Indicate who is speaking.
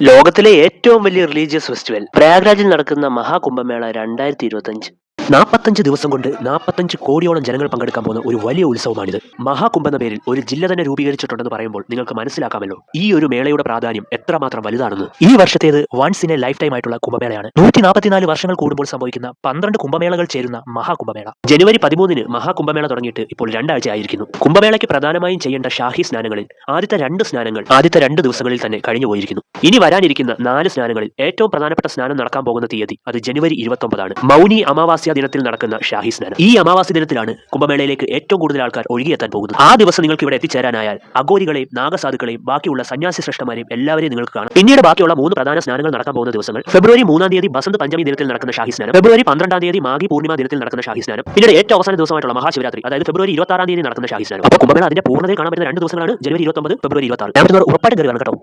Speaker 1: ലോകത്തിലെ ഏറ്റവും വലിയ റിലീജിയസ് ഫെസ്റ്റിവൽ പ്രയാഗ്രാജിൽ നടക്കുന്ന മഹാകുംഭമേള 2025. 45 ദിവസം കൊണ്ട് 45 കോടിയോളം ജനങ്ങൾ പങ്കെടുക്കാൻ പോകുന്ന ഒരു വലിയ ഉത്സവമാണിത്. മഹാകുംഭ എന്ന പേരിൽ ഒരു ജില്ല തന്നെ രൂപീകരിച്ചിട്ടുണ്ടെന്ന് പറയുമ്പോൾ നിങ്ങൾക്ക് മനസ്സിലാക്കാമല്ലോ ഈ ഒരു മേളയുടെ പ്രാധാന്യം എത്രമാത്രം വലുതാണെന്ന്. ഈ വർഷത്തേത് once in a lifetime ആയിട്ടുള്ള കുംഭമേളയാണ്. 144 വർഷങ്ങൾ കൂടുമ്പോൾ സംഭവിക്കുന്ന 12 കുംഭമേളകൾ ചേരുന്ന മഹാകുംഭമേള. ജനുവരി 13-ന് മഹാകുംഭമേള തുടങ്ങിയിട്ട് ഇപ്പോൾ 2 ആഴ്ച ആയിരിക്കുന്നു. കുംഭമേളയ്ക്ക് പ്രധാനമായും ചെയ്യേണ്ട ഷാഹി സ്നാനങ്ങളിൽ ആദ്യത്തെ 2 സ്നാനങ്ങൾ ആദ്യത്തെ 2 ദിവസങ്ങളിൽ തന്നെ കഴിഞ്ഞു പോയിരിക്കുന്നു. ഇനി വരാനിരിക്കുന്ന 4 സ്നാനങ്ങളിൽ ഏറ്റവും പ്രധാനപ്പെട്ട സ്നാനം നടക്കാൻ പോകുന്ന തീയതി അത് ജനുവരി 29 ആണ്. മൗനി അമാവാസ്യ ദിനത്തിൽ നടക്കുന്ന ഷാഹി സ്നാനം. ഈ അമാവാസ്യ ദിനത്തിലാണ് കുംഭമേളയിലേക്ക് ഏറ്റവും കൂടുതൽ ആൾക്കാർ ഒഴുകിയെത്താൻ പോകുന്നത്. ആ ദിവസം നിങ്ങൾക്ക് ഇവിടെ എത്തിച്ചേരാനായാൽ അഘോരികളെയും നാഗസാധുക്കളെയും ബാക്കിയുള്ള സന്യാസി ശ്രേഷ്ഠമാരെയും എല്ലാവരെയും നിങ്ങൾക്ക് കാണാം. പിന്നീട് ബാക്കിയുള്ള 3 പ്രധാന സ്നാനങ്ങൾ നടക്കാൻ പോകുന്ന ദിവസങ്ങൾ ഫെബ്രുവരി 3-ാം തീയതി ബസന്ത് പഞ്ചമി ദിനത്തിൽ നടക്കുന്ന ഷാഹി സ്നാനം, ഫെബ്രുവരി 12-ാം തീയതി മാഘി പൂർണിമ ദിനത്തിൽ നടക്കുന്ന ഷാഹി സ്നാനം, പിന്നീട് ഏറ്റവും അവസാന ദിവസമായിട്ടുള്ള മഹാശിവരാത്രി അതായത് ഫെബ്രുവരി 26-ാം തീയതി നടക്കുന്ന ഷാഹി സ്നാനം. അപ്പോൾ കുംഭമേള അതിന്റെ പൂർണ്ണതയിൽ കാണാൻ പറ്റുന്ന 2 ദിവസങ്ങളാണ് ജനുവരി 29, ഫെബ്രുവരി 26. ഞാൻ ഉറപ്പായിട്ട് കയറി വരണം കേട്ടോ.